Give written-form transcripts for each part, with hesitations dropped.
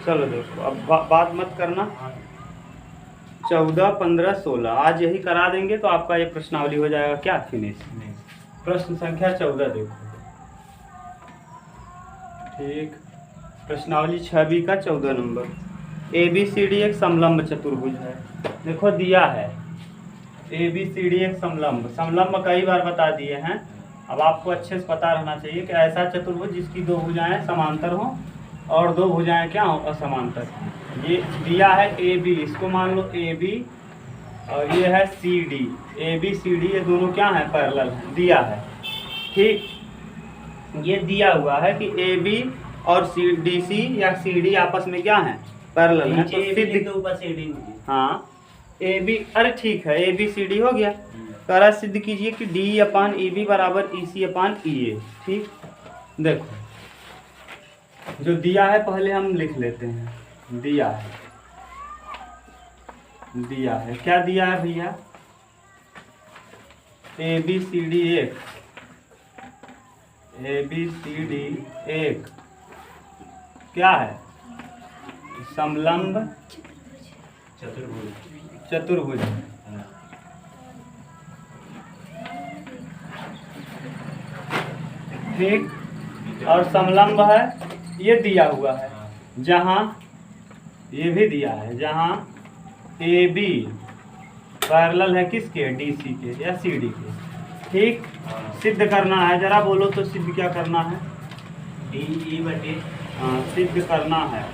चलो देखो अब बात मत करना। 14, 15, 16 आज यही करा देंगे तो आपका ये प्रश्नावली हो जाएगा क्या फिनिश। प्रश्न संख्या 14 देखो। ठीक, प्रश्नावली 6B का 14 नंबर। ABCD एक समलंब चतुर्भुज है। देखो दिया है ABCD एक समलंब। समलंब कई बार बता दिए हैं, अब आपको अच्छे से पता रहना चाहिए कि ऐसा चतुर्भुज जिसकी दो भुजाएं समांतर हों और दो भुजाएं क्या हो असमांतर। ये दिया है AB, इसको मान लो AB और ये है CD। ABCD ये दोनों क्या है पैरेलल हैं, दिया है। ठीक, ये दिया हुआ है कि AB और DC या CD आपस में क्या है पैरेलल है। तो सिद्ध के ऊपर CD हाँ AB, अरे ठीक है ABCD हो गया। करा सिद्ध कीजिए कि D/EB बराबर EC/EA। ठीक, देखो जो दिया है पहले हम लिख लेते हैं। दिया है क्या दिया है भैया, ABCD एक क्या है समलंब चतुर्भुज। ठीक, और समलंब है ये दिया हुआ है, जहां ये भी दिया है जहां AB पैरेलल है किसके DC के या CD के। ठीक, सिद्ध करना है, जरा बोलो तो सिद्ध क्या करना है। सिद्ध करना है।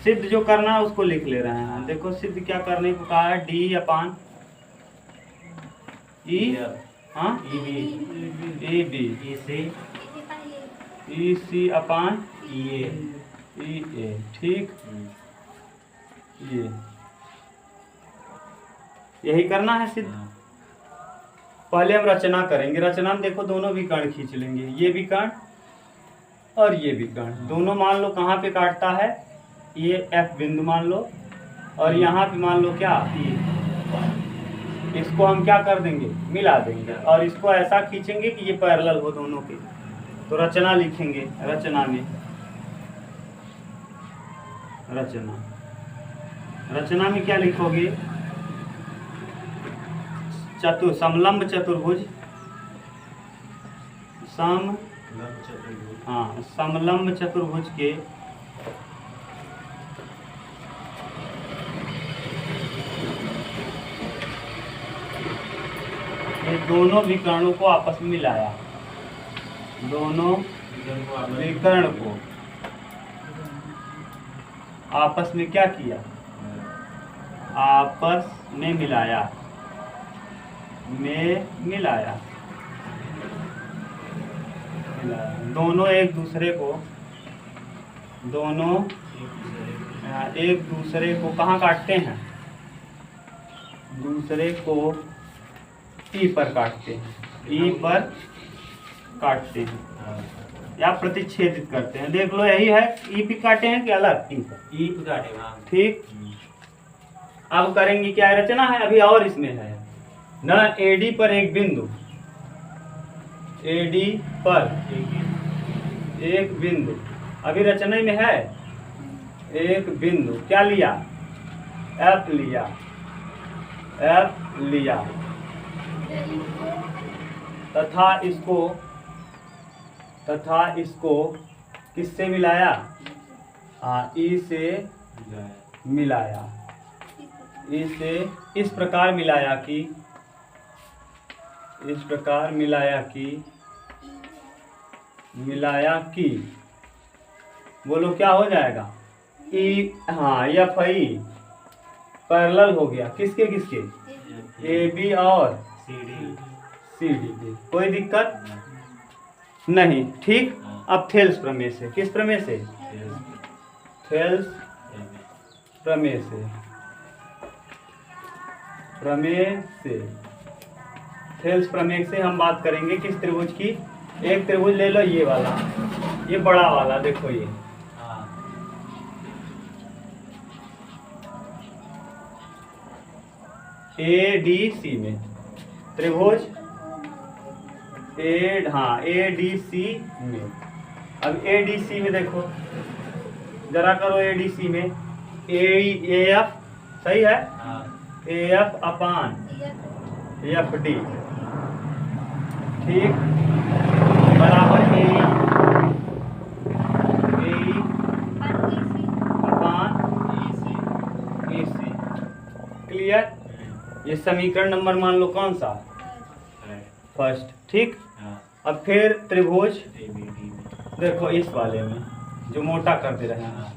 सिद्ध जो करना है उसको लिख ले रहे हैं। देखो सिद्ध क्या करने को कहा है, D/E EB EC/EA। ठीक, ये यही करना है सिद्ध। पहले हम रचना करेंगे। रचना में देखो दोनों भी कर्ण खींच लेंगे, ये भी कर्ण और ये भी कर्ण। दोनों मान लो कहाँ पे काटता है, ये F बिंदु मान लो और यहाँ पे मान लो क्या E। इसको हम क्या कर देंगे मिला देंगे और इसको ऐसा खींचेंगे कि ये पैरेलल हो दोनों के। तो रचना लिखेंगे। रचना में रचना में क्या लिखोगे, समलंब चतुर्भुज समलंब चतुर्भुज के ये दोनों विकर्णों को आपस में मिलाया। दोनों विकर्ण को आपस में क्या किया, आपस में मिलाया दोनों एक दूसरे को कहाँ काटते हैं, दूसरे को E पर काटते हैं, E पर काटते हैं या प्रतिच्छेदित करते हैं। देख लो यही है, E पे काटे हैं कि अलग E पे काटे। ठीक, अब करेंगे क्या, रचना है अभी और इसमें है न। AD पर एक बिंदु, AD पर एक बिंदु अभी रचना में है। एक बिंदु क्या लिया, F लिया तथा इसको किससे मिलाया, E से मिलाया। E से इस प्रकार मिलाया कि बोलो क्या हो जाएगा, FI पैरेलल हो गया किसके AB और CD के। कोई दिक्कत नहीं। ठीक, अब थेल्स प्रमेय से, किस प्रमेय से, थेल्स प्रमेय से हम बात करेंगे किस त्रिभुज की। एक त्रिभुज ले लो ये वाला, ये बड़ा वाला देखो, ये ADC में त्रिभुज ADC में। अब ADC में देखो जरा करो ADC में AF सही है, AF अपान FD ठीक बराबर AE अपान EC। क्लियर। ये समीकरण नंबर मान लो कौन सा, फर्स्ट ठीक। अब फिर त्रिभुज देखो इस वाले में जो मोटा कर दे रहे हैं,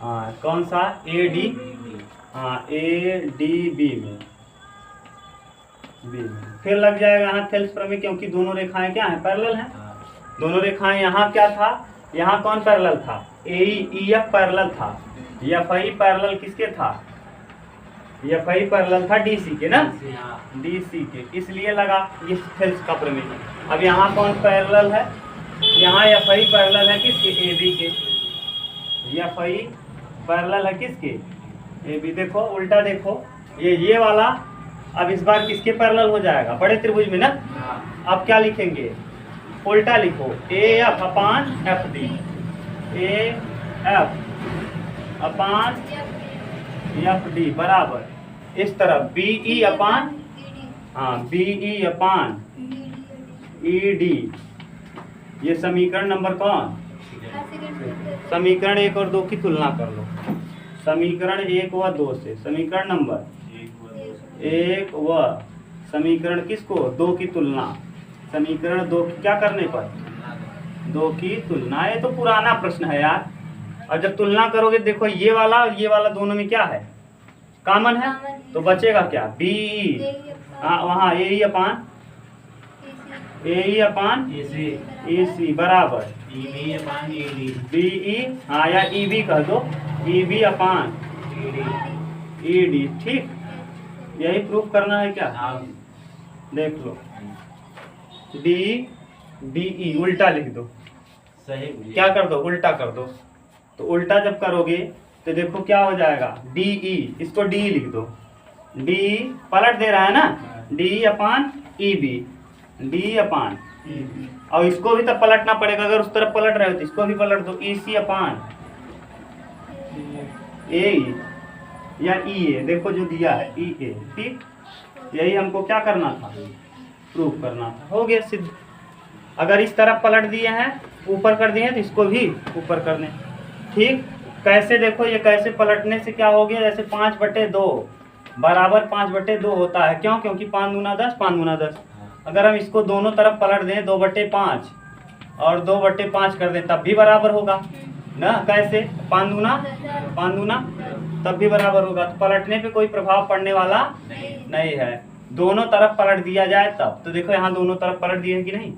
हाँ कौन सा AD, हाँ ADB में फिर लग जाएगा यहाँ थेल्स प्रमेय, क्योंकि दोनों रेखाएं क्या हैं, पैरेलल हैं। दोनों रेखाएं यहाँ क्या था, यहाँ कौन पैरेलल था, EF पैरेलल था, FI पैरेलल किसके था, FI पैरेलल था DC के ना, DC के, इसलिए लगा इस थेल्स का प्रमेय। अब यहाँ कौन पैरेलल है, यहाँ FI पैरेलल है किसके, AB के, FI पैरेलल है किसके, AB। देखो उल्टा देखो, ये वाला अब इस बार किसके पैरेलल हो जाएगा, बड़े त्रिभुज में ना। अब क्या लिखेंगे, उल्टा लिखो AF अपान FD, AF अपान FD बराबर इस तरफ BE अपान, हाँ BE अपान ED। ये समीकरण नंबर कौन, समीकरण 1 और 2 की तुलना कर लो, समीकरण 1 व 2 से, समीकरण नंबर 1 व समीकरण किसको, 2 की तुलना, समीकरण 2 की क्या करने पर, 2 की तुलना। ये तो पुराना प्रश्न है यार। और जब तुलना करोगे देखो ये वाला और ये वाला दोनों में क्या है, कॉमन है, तो बचेगा क्या, BE, हाँ वहाँ AE अपान EC बराबर BE, हाँ या EB कह दो, EB अपान ED ठीक। यही प्रूफ करना है क्या, देख लो DE उल्टा लिख दो, सही क्या कर दो, उल्टा कर दो। तो उल्टा जब करोगे तो देखो क्या हो जाएगा, DE, इसको D लिख दो, D पलट दे रहा है ना, DE अपान EB, D अपान, और इसको भी तो पलटना पड़ेगा, अगर उस तरफ पलट रहे हो तो इसको भी पलट दो, EC अपान AE या EA, देखो जो दिया है EA ठीक। यही हमको क्या करना था, प्रूफ करना था, हो गया सिद्ध। अगर इस तरफ पलट दिए हैं, ऊपर कर दिए हैं, तो इसको भी ऊपर कर दें ठीक। कैसे देखो, ये कैसे पलटने से क्या हो गया, जैसे 5/2 बराबर 5/2 होता है, क्यों, क्योंकि 5 दूना 10, 5 दूना 10। अगर हम इसको दोनों तरफ पलट दें 2/5 और 2/5 कर दें तब भी बराबर होगा ना, कैसे 5 दूना तब भी बराबर होगा। तो पलटने पे कोई प्रभाव पड़ने वाला नहीं है, दोनों तरफ पलट दिया जाए तब। तो देखो यहाँ दोनों तरफ पलट दिए हैं कि नहीं,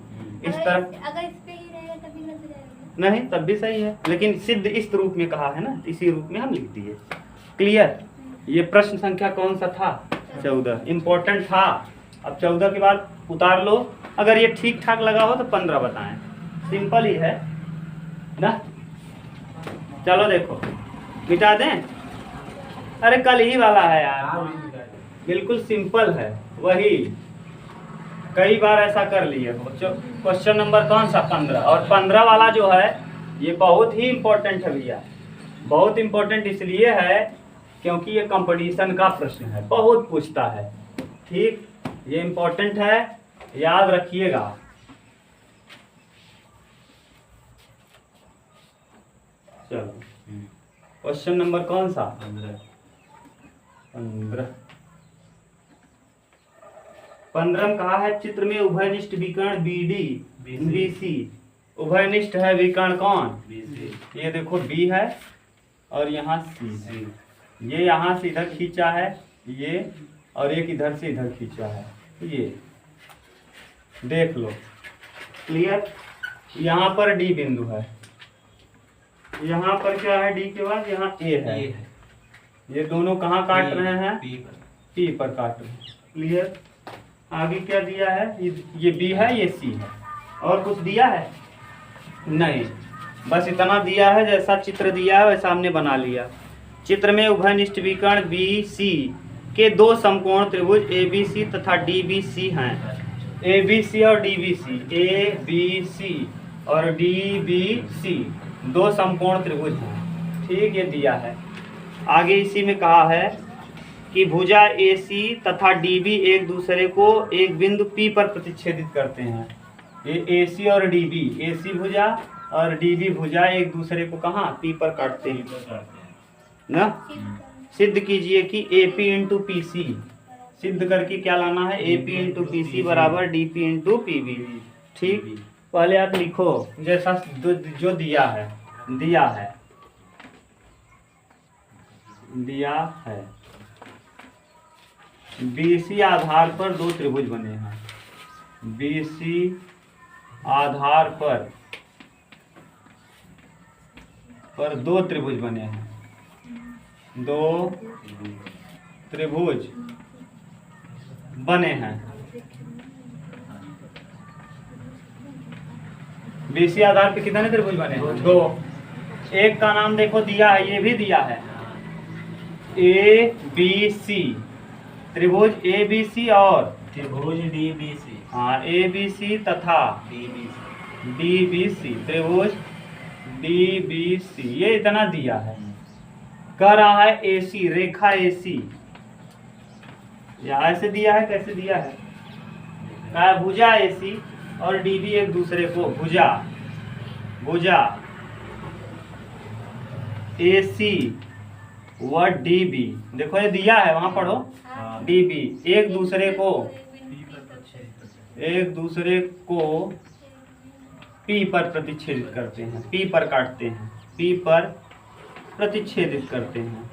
इस तरफ अगर इस पे ही रहेगा तभी गलत हो जाएगा, नहीं तब भी सही है, लेकिन सिद्ध इस रूप में कहा है ना, इसी रूप में हम लिख दिए। क्लियर। ये प्रश्न संख्या कौन सा था, 14, इम्पोर्टेंट था। अब 14 के बाद उतार लो, अगर ये ठीक ठाक लगा हो तो 15 बताएं, सिंपल ही है ना। चलो देखो मिटा दें, अरे कल ही वाला है यार, बिल्कुल सिंपल है वही, कई बार ऐसा कर लिए हो। क्वेश्चन नंबर कौन सा, 15, और 15 वाला जो है ये बहुत ही इम्पोर्टेंट है भैया, बहुत इम्पोर्टेंट इसलिए है क्योंकि ये कंपटीशन का प्रश्न है, बहुत पूछता है ठीक। ये इम्पोर्टेंट है, याद रखिएगा। चलो क्वेश्चन नंबर कौन सा, 15 में कहा है चित्र में उभयनिष्ठ विकर्ण BC, उभयनिष्ठ है विकर्ण कौन, ये देखो B है और यहाँ C, ये यहाँ से इधर खींचा है ये, और एक इधर से इधर खींचा है ये, देख लो क्लियर। यहाँ पर D बिंदु है, यहाँ पर क्या है, D के बाद यहाँ A है, ये दोनों कहाँ काट रहे हैं, P पर काट रहे हैं। क्लियर। आगे क्या दिया है, ये B है ये C है, और कुछ दिया है नहीं, बस इतना दिया है, जैसा चित्र दिया है वैसा हमने बना लिया। चित्र में उभयनिष्ठ विकर्ण BC के दो समकोण त्रिभुज ABC तथा DBC हैं। ABC और DBC, ABC और DBC, दो समकोण त्रिभुज हैं। ठीक, ये दिया है। आगे इसी में कहा है कि भुजा AC तथा DB एक दूसरे को एक बिंदु P पर प्रतिच्छेदित करते हैं। ये AC और DB, AC भुजा और DB भुजा एक दूसरे को कहाँ P पर काटते हैं ना। सिद्ध कीजिए कि AP इंटू PC, सिद्ध करके क्या लाना है, AP इंटू PC बराबर DP इंटू PB। ठीक, पहले आप लिखो जैसा जो दिया है BC आधार पर दो त्रिभुज बने हैं। BC आधार पर दो त्रिभुज बने हैं। दो त्रिभुज बने हैं। BC आधार पे कितने त्रिभुज बने हैं? दो। एक का नाम देखो दिया है, ये भी दिया है, ABC, त्रिभुज ABC और त्रिभुज DBC। हाँ, ABC तथा DBC, त्रिभुज DBC, ये इतना दिया है। कह रहा है AC, रेखा AC, या ऐसे दिया है, कैसे दिया है, कहा है भुजा AC और DB एक दूसरे को भुजा AC व DB, देखो ये दिया है, वहां पढ़ो, DB एक दूसरे को P पर प्रतिच्छेदित करते हैं, P पर काटते हैं, P पर प्रतिच्छेदित करते हैं,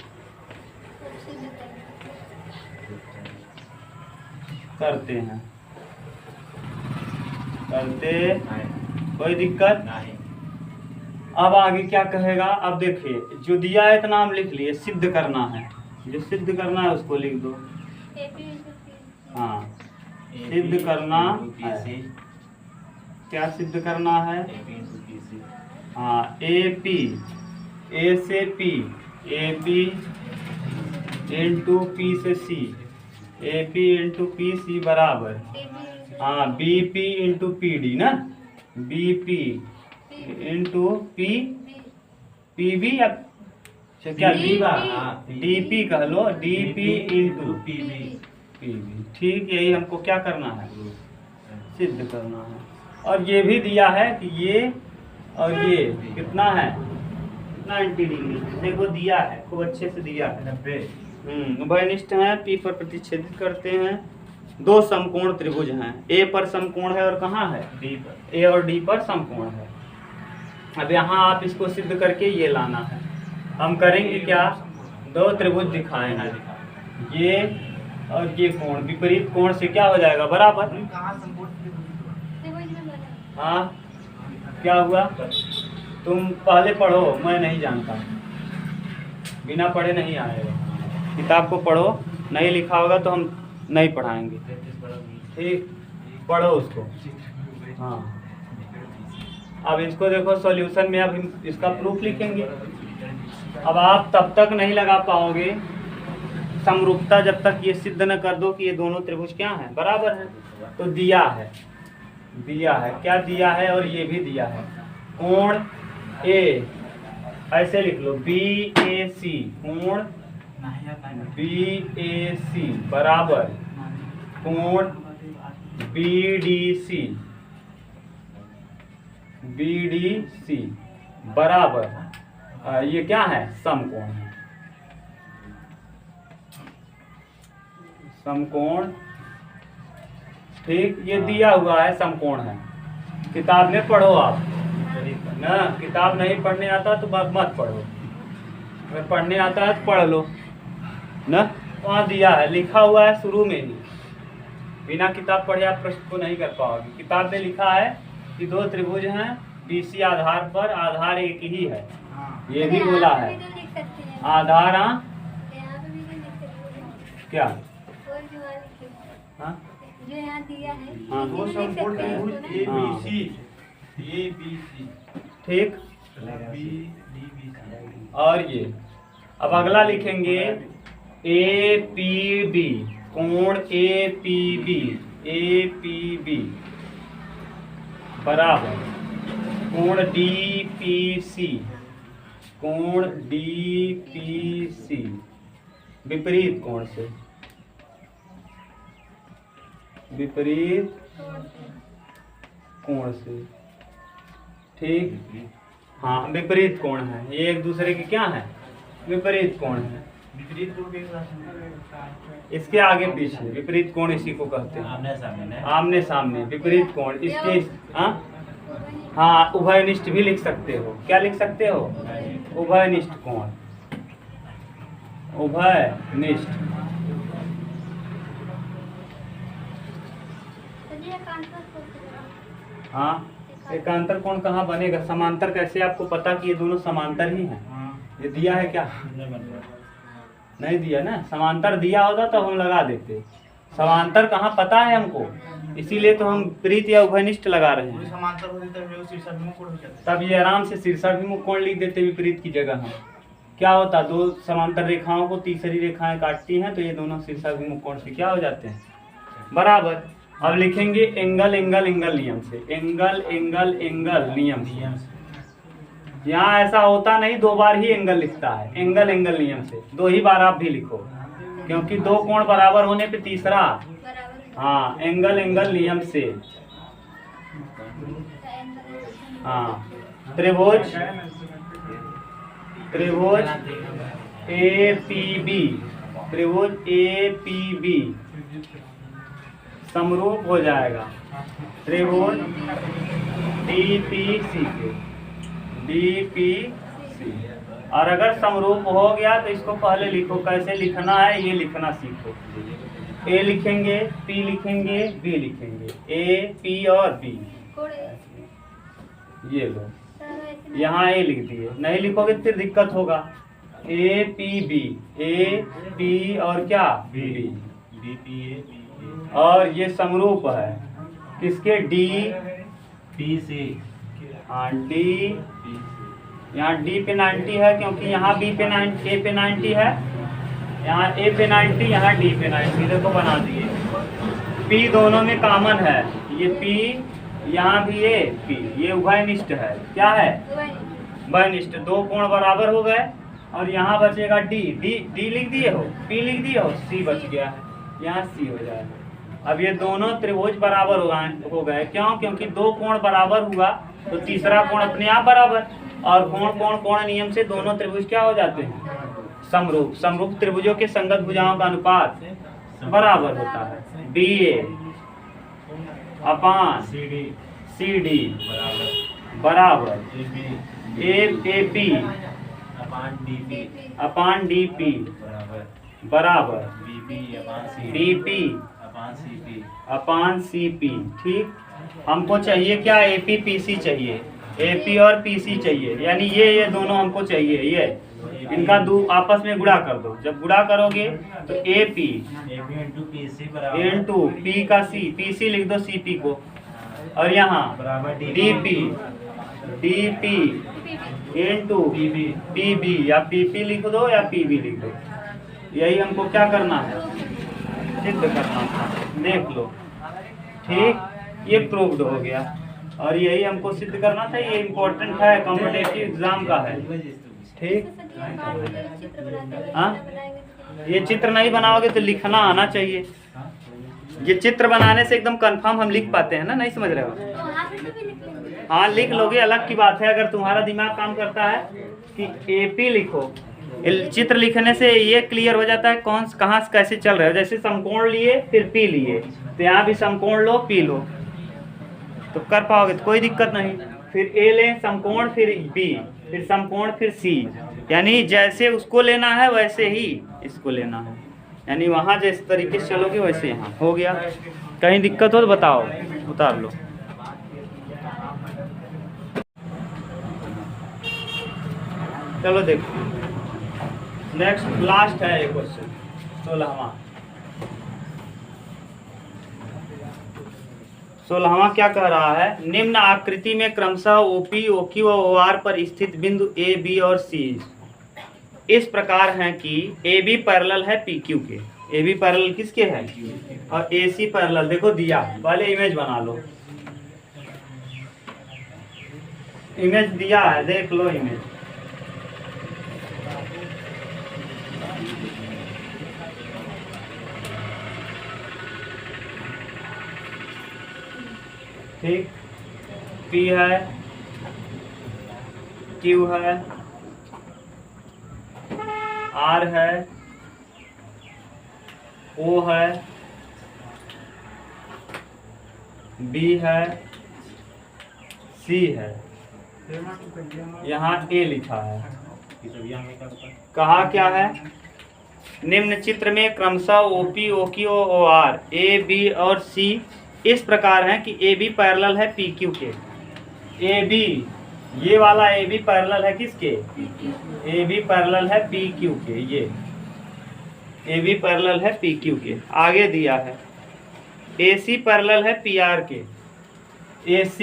कोई दिक्कत नहीं। अब आगे क्या कहेगा, अब देखिए जो दिया है इतना हम लिख लिए, सिद्ध करना है, जो सिद्ध करना है उसको लिख दो। हाँ, सिद्ध करना है, क्या सिद्ध करना है, हाँ AP, A से P, AP इंटू P से C, AP इंटू PC बराबर, हाँ BP इंटू PD ना, BP इंटू PB, या क्या DP कह लो, DP इंटू PB। ठीक, यही हमको क्या करना है, सिद्ध करना है। और ये भी दिया है कि ये और ये कितना है, 90 डिग्री, देखो दिया है, खूब अच्छे से दिया है। 90 उभयनिष्ठ है, P पर प्रतिच्छेदित करते हैं। दो समकोण त्रिभुज हैं, A पर समकोण है और कहाँ है, D पर, A और D पर समकोण है। अब यहाँ आप इसको सिद्ध करके ये लाना है। हम करेंगे क्या, दो त्रिभुज दिखाएंगे, ये और ये कोण विपरीत कोण से क्या हो जाएगा, बराबर। हाँ, क्या हुआ, तुम पहले पढ़ो, मैं नहीं जानता, बिना पढ़े नहीं आएगा। किताब को पढ़ो, नहीं लिखा होगा तो हम नहीं पढ़ाएंगे। ठीक, पढ़ो उसको। हाँ, अब इसको देखो सॉल्यूशन में, अब इसका प्रूफ लिखेंगे। अब आप तब तक नहीं लगा पाओगे समरूपता, जब तक ये सिद्ध न कर दो कि ये दोनों त्रिभुज क्या हैं, बराबर है। तो दिया है क्या दिया है, और ये भी दिया है, कोण A, ऐसे लिख लो BAC, कोण BAC बराबर कोण BDC बराबर, ये क्या है, समकोण है, समकोण। ठीक, ये दिया हुआ है, समकोण है। किताब में पढ़ो आप ना, किताब नहीं पढ़ने आता तो मत पढ़ो, अगर पढ़ने आता है तो पढ़ लो ना। वहाँ दिया है, लिखा हुआ है शुरू में ही, बिना किताब पढ़े आप प्रश्न को नहीं कर पाओगे। किताब में लिखा है कि दो त्रिभुज हैं, BC आधार पर, आधार एक ही है, ये भी बोला है आधार। क्या, हाँ जो यहाँ दिया है, हाँ, दो समकोण त्रिभुज ABC, ठीक। और ये अब अगला लिखेंगे APB, कोण APB बराबर कोण DPC, कोण DPC विपरीत कोण से, विपरीत कोण से, ठीक। हाँ, विपरीत कोण है, ये एक दूसरे के क्या है, विपरीत कोण है। विपरीत कोण के साथ इसके आगे पीछे विपरीत कोण इसी को कहते हैं। आमने सामने, आमने सामने विपरीत कोण। इसके हाँ उभयनिष्ठ भी लिख सकते हो। क्या लिख सकते हो, उभयनिष्ठ कोण, उभयनिष्ठ। हाँ, एकांतर कोण कहाँ बनेगा, समांतर कैसे आपको पता कि ये दोनों समांतर ही हैं। ये दिया है क्या, नहीं दिया ना, समांतर दिया होता तो हम लगा देते। समांतर कहाँ पता है हमको, इसीलिए तो हम विपरीत या उभयनिष्ठ लगा रहे हैं। समांतर होती तब शीर्षाभिमुख कोण हो जाता। तब ये आराम से शीर्षाभिमुख कोण लिख देते विपरीत की जगह हम। क्या होता, दो समांतर रेखाओं को तीसरी रेखाएं काटती हैं तो ये दोनों शीर्षाभिमुख कोण से क्या हो जाते हैं, बराबर। अब लिखेंगे एंगल एंगल एंगल नियम से, एंगल एंगल एंगल नियम से। यहाँ ऐसा होता नहीं दो बार ही एंगल लिखता है, एंगल एंगल नियम से दो ही बार आप भी लिखो, क्योंकि दो कोण बराबर होने पे तीसरा, हाँ एंगल एंगल नियम से। हाँ, त्रिभुज, त्रिभुज APB, त्रिभुज APB समरूप हो जाएगा त्रिभुज DPC के, DPC। और अगर समरूप हो गया तो इसको पहले लिखो, कैसे लिखना है ये लिखना सीखो। A लिखेंगे, P लिखेंगे, B लिखेंगे, A P और B, ये लो यहाँ A लिख दिए। नहीं लिखोगे फिर दिक्कत होगा। APB, AP और क्या B, DPA और ये समरूप है किसके, DC। हाँ D, यहाँ D पे 90 है क्योंकि यहाँ B पे 90, A पे 90 है, यहाँ A पे 90, यहाँ D पे 90, देखो बना दिए। P दोनों में कॉमन है, ये P यहाँ भी ये P, ये उभयनिष्ठ है। क्या है, उभयनिष्ठ। दो कोण बराबर हो गए और यहाँ बचेगा D, D लिख दिए हो, P लिख दिए हो, C बच गया है, यहाँ C हो जाएगा। अब ये दोनों त्रिभुज बराबर हो गए, क्यों, क्योंकि दो कोण बराबर हुआ तो तीसरा कोण अपने आप बराबर, और कोण कोण कोण नियम से दोनों त्रिभुज क्या हो जाते हैं, समरूप। समरूप त्रिभुजों के संगत भुजाओं का अनुपात बराबर होता है BA अपान CD बराबर AP अपान DP बराबर BP अपान CP। ठीक, हमको चाहिए क्या, AP PC चाहिए, AP और PC चाहिए, यानी ये दोनों हमको चाहिए। ये इनका आपस में गुणा कर दो, जब गुणा करोगे तो AP इंटू P का C, PC लिख दो CP को, और यहाँ DP इंटू PB, या PP लिख दो या PB लिख दो। यही हमको क्या करना है, सिद्ध करना था। देख लो, ठीक, ये प्रूव्ड हो गया। और यही हमको सिद्ध करना था, ये इम्पोर्टेंट है, कॉम्पिटिटिव एग्जाम का है। ठीक, हाँ, ये चित्र नहीं बनाओगे तो लिखना आना चाहिए। ये चित्र बनाने से एकदम कंफर्म हम लिख पाते हैं ना, नहीं समझ रहे हो। हाँ लिख लोगे, अलग की बात है। अगर तुम्हारा दिमाग काम करता है कि AP लिखो, चित्र लिखने से ये क्लियर हो जाता है कौन कहाँ से कैसे चल रहा है। जैसे समकोण लिए फिर P लिए, तो यहाँ भी समकोण लो P लो तो कर पाओगे, तो कोई दिक्कत नहीं। फिर A लें समकोण, फिर B, फिर समकोण, फिर C, यानी जैसे उसको लेना है वैसे ही इसको लेना है, यानी वहाँ जिस तरीके से चलोगे वैसे यहाँ हो गया। कहीं दिक्कत हो तो बताओ, उतार लो। चलो देखो, नेक्स्ट लास्ट है एक क्वेश्चन 16वां क्या कह रहा है, निम्न आकृति में क्रमशः OP, OQ व OR पर स्थित बिंदु A, B और C इस प्रकार हैं कि AB पैरेलल है PQ के। AB पैरेलल किसके है, और AC पैरेलल, देखो दिया, पहले इमेज बना लो। इमेज दिया है, देख लो इमेज। ठीक, P है, Q है, R है, O है, B है, C है, यहाँ A लिखा है। कहा क्या है? निम्न चित्र में क्रमशः OP, OQ, OR, A, B और C इस प्रकार है कि AB पैरेलल है PQ के। AB, ये वाला AB पैरेलल है किसके? AB पैरेलल है PQ के। ये AB पैरेलल है PQ के। आगे दिया है AC पैरेलल है PR के। AC,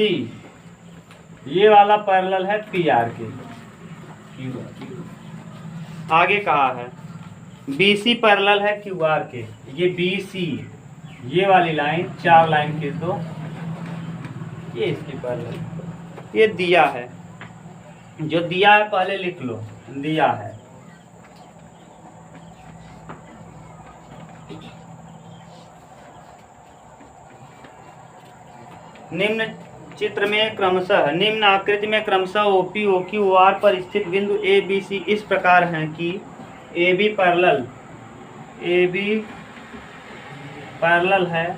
ये वाला पैरेलल है PR के। आगे कहा है BC पैरेलल है QR के। ये BC, ये वाली लाइन, 4 लाइन के तो ये इसकी पैरेलल। ये दिया है, जो दिया है पहले लिख लो, दिया है। निम्न चित्र में क्रमशः, निम्न आकृति में क्रमशः OP, OQ, OR पर स्थित बिंदु A, B, C इस प्रकार हैं कि AB पैरेलल है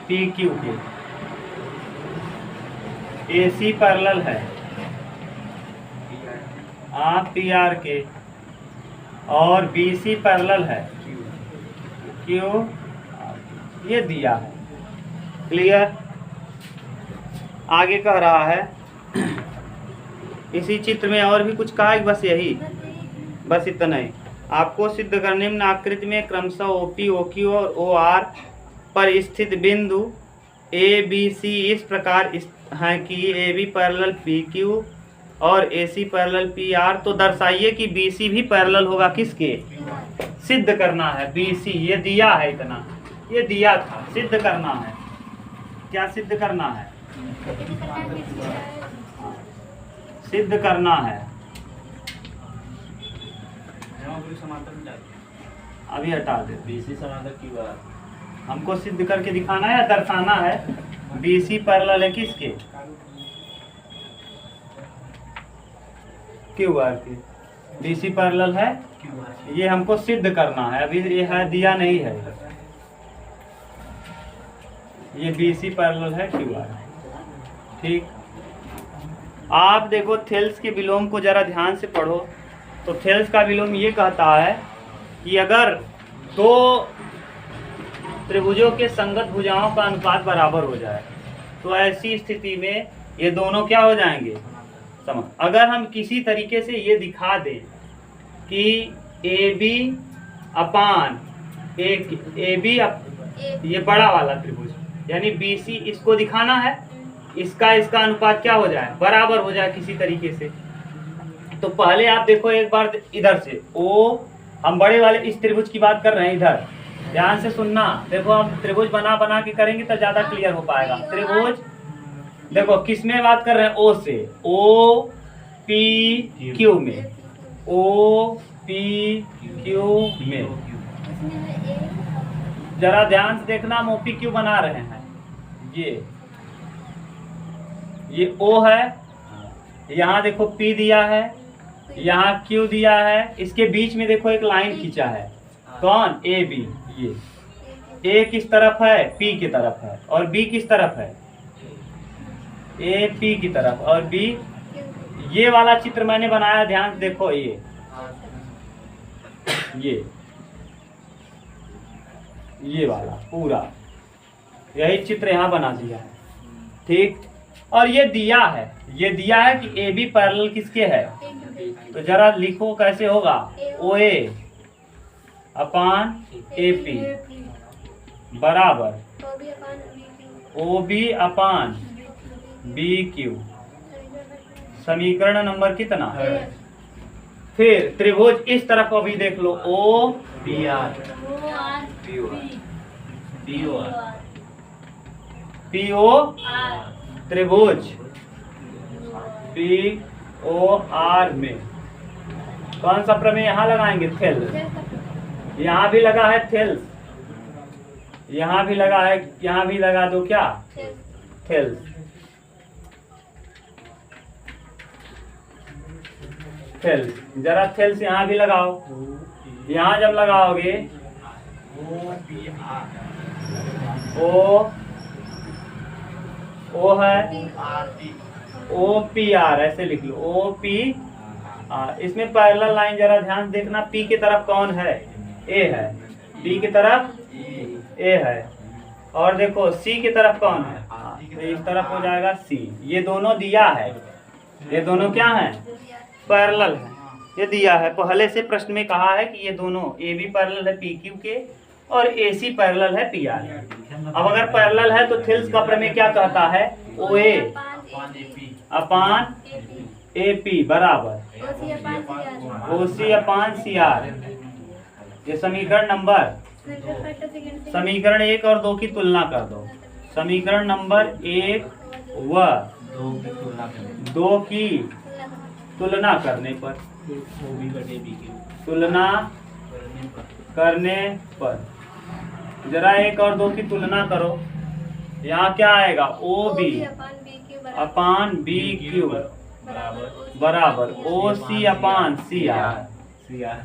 PQ के, AC पैरेलल है PR के, और BC पैरेलल है Q। ये दिया है। क्लियर? आगे कह रहा है इसी चित्र में और भी कुछ कहा है, बस यही, बस इतना ही। आपको सिद्ध करने में आकृति में क्रमशः OP, OQ और OR पर स्थित बिंदु A, B, C इस प्रकार हैं कि AB पैरेलल PQ और AC पैरेलल PR। तो दर्शाइए कि BC भी पैरेलल होगा किसके? सिद्ध करना है BC। ये दिया है, इतना ये दिया था, सिद्ध करना है। क्या सिद्ध करना है? सिद्ध करना है। अभी हटा दे। BC समांतर QR। हमको सिद्ध करके दिखाना है या दर्शाना है? BC पैरेलल है किसके? QR के। BC पैरेलल है, ये हमको सिद्ध करना है। अभी ये है, दिया नहीं है। ये BC पैरेलल है QR। ठीक, आप देखो थेल्स के विलोम को जरा ध्यान से पढ़ो। तो थेल्स का विलोम ये कहता है कि अगर दो त्रिभुजों के संगत भुजाओं का अनुपात बराबर हो जाए तो ऐसी स्थिति में ये दोनों क्या हो जाएंगे? समान। अगर हम किसी तरीके से ये दिखा दें कि AB अपान ये बड़ा वाला त्रिभुज यानी BC, इसको दिखाना है, इसका अनुपात क्या हो जाए? बराबर हो जाए किसी तरीके से। तो पहले आप देखो एक बार इधर से O, हम बड़े वाले इस त्रिभुज की बात कर रहे हैं। इधर ध्यान से सुनना। देखो हम त्रिभुज बना के करेंगे तो ज्यादा क्लियर हो पाएगा। त्रिभुज देखो किस में बात कर रहे हैं? O से, OPQ में, OPQ में। जरा ध्यान से देखना, हम OPQ बना रहे हैं। ये O है, यहाँ देखो P दिया है, यहाँ Q दिया है, इसके बीच में देखो एक लाइन खींचा है। कौन? AB। ये A किस तरफ है? P की तरफ है। और B किस तरफ है? A P की तरफ और B। ये वाला चित्र मैंने बनाया, ध्यान से देखो। ये वाला पूरा यही चित्र यहाँ बना दिया है। ठीक, और ये दिया है कि AB पैरेलल किसके है? तो जरा लिखो कैसे होगा? OA अपान AP बराबर OB अपान BQ। समीकरण नंबर कितना? फिर त्रिभुज इस तरफ अभी देख लो, OPR PO त्रिभुज POR में कौन सा प्रमेय यहाँ लगाएंगे? थेल्स। यहाँ भी लगा है थेल्स, यहाँ भी लगा है, यहाँ भी लगा दो क्या? थेल्स। थेल्स, जरा थेल्स यहाँ भी लगाओ। यहाँ जब लगाओगे ओ है OPR, ऐसे लिख लो OPR। इसमें पैरेलल लाइन जरा ध्यान देखना, P की तरफ कौन है? A है। B की तरफ A है। और देखो C की तरफ कौन है? तो इस तरफ हो जाएगा C। ये दोनों दिया है, ये दोनों क्या है? पैरेलल है। ये दिया है, पहले से प्रश्न में कहा है कि ये दोनों AB पैरेलल है PQ के और AC पैरेलल है PR। अब अगर पैरेलल है तो थेल्स का प्रमेय क्या कहता है? OA अपान AP बराबर OC अपान CR। ये समीकरण नंबर, समीकरण 1 और 2 की तुलना कर दो। समीकरण नंबर 1 व 2 की तुलना करने पर, तुलना करने पर जरा 1 और 2 की तुलना करो। यहाँ क्या आएगा? OB अपान BQ बराबर OC अपान CR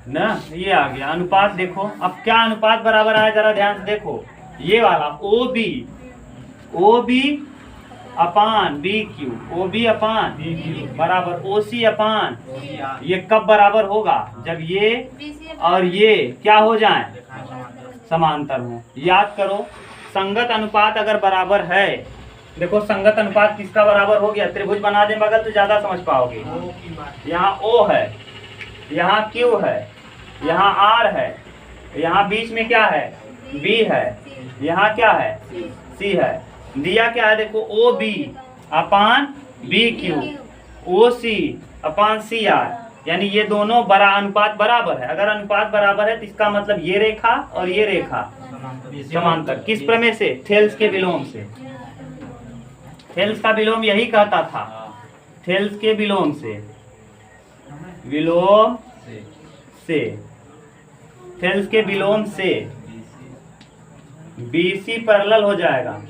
ना। ये आ गया अनुपात। देखो अब क्या अनुपात बराबर आया, जरा ध्यान से देखो। ये वाला OB अपान BQ अपान बराबर OC अपान, ये कब बराबर होगा? जब ये और ये क्या हो जाएं? समांतर हो। याद करो, संगत अनुपात अगर बराबर है, देखो संगत अनुपात किसका बराबर हो गया? त्रिभुज बना दे बगल तो ज्यादा समझ पाओगे। यहाँ O है, यहाँ Q है, यहाँ R है, यहाँ बीच में क्या है? B है, यहाँ क्या है? C है। दिया क्या है? देखो OB अपान BQ OC अपान CR, यानी ये दोनों बड़ा अनुपात बराबर है। अगर अनुपात बराबर है तो इसका मतलब ये रेखा और ये रेखा समांतर। किस प्रमेय से? थेल्स के विलोम से। थेल्स का विलोम यही कहता था, थेल्स के विलोम से, विलोम से, थेल्स के विलोम से BC पैरेलल हो जाएगा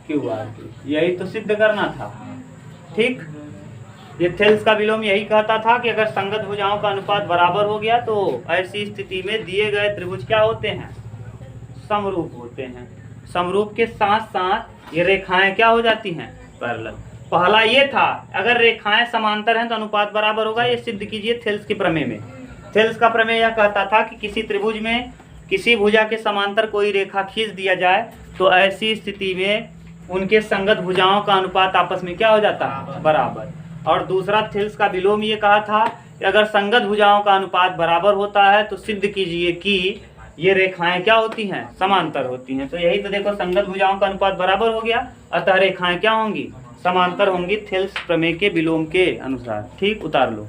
QR। यही तो सिद्ध करना था। ठीक, ये थेल्स का विलोम यही कहता था कि अगर संगत भुजाओं का अनुपात बराबर हो गया तो ऐसी स्थिति में दिए गए त्रिभुज क्या होते हैं? समरूप होते हैं। समरूप के साथ साथ ये रेखाएं क्या हो जाती हैं? पैरेलल। पहला ये था, अगर रेखाएं समांतर हैं तो अनुपात बराबर होगा। ये सिद्ध कीजिए थेल्स के प्रमेय में। थेल्स का प्रमेय यह कहता था कि किसी त्रिभुज में किसी भुजा के समांतर कोई रेखा खींच दिया जाए तो ऐसी स्थिति में उनके संगत भुजाओं का अनुपात आपस में क्या हो जाता है? बराबर। और दूसरा थेल्स का विलोम ये कहा था कि अगर संगत भुजाओं का अनुपात बराबर होता है तो सिद्ध कीजिए कि ये रेखाएं क्या होती हैं? समांतर होती हैं। तो यही तो देखो, संगत भुजाओं का अनुपात बराबर हो गया, अतः रेखाएं क्या होंगी? समांतर होंगी थेल्स प्रमेय के विलोम के अनुसार। ठीक, उतार लो।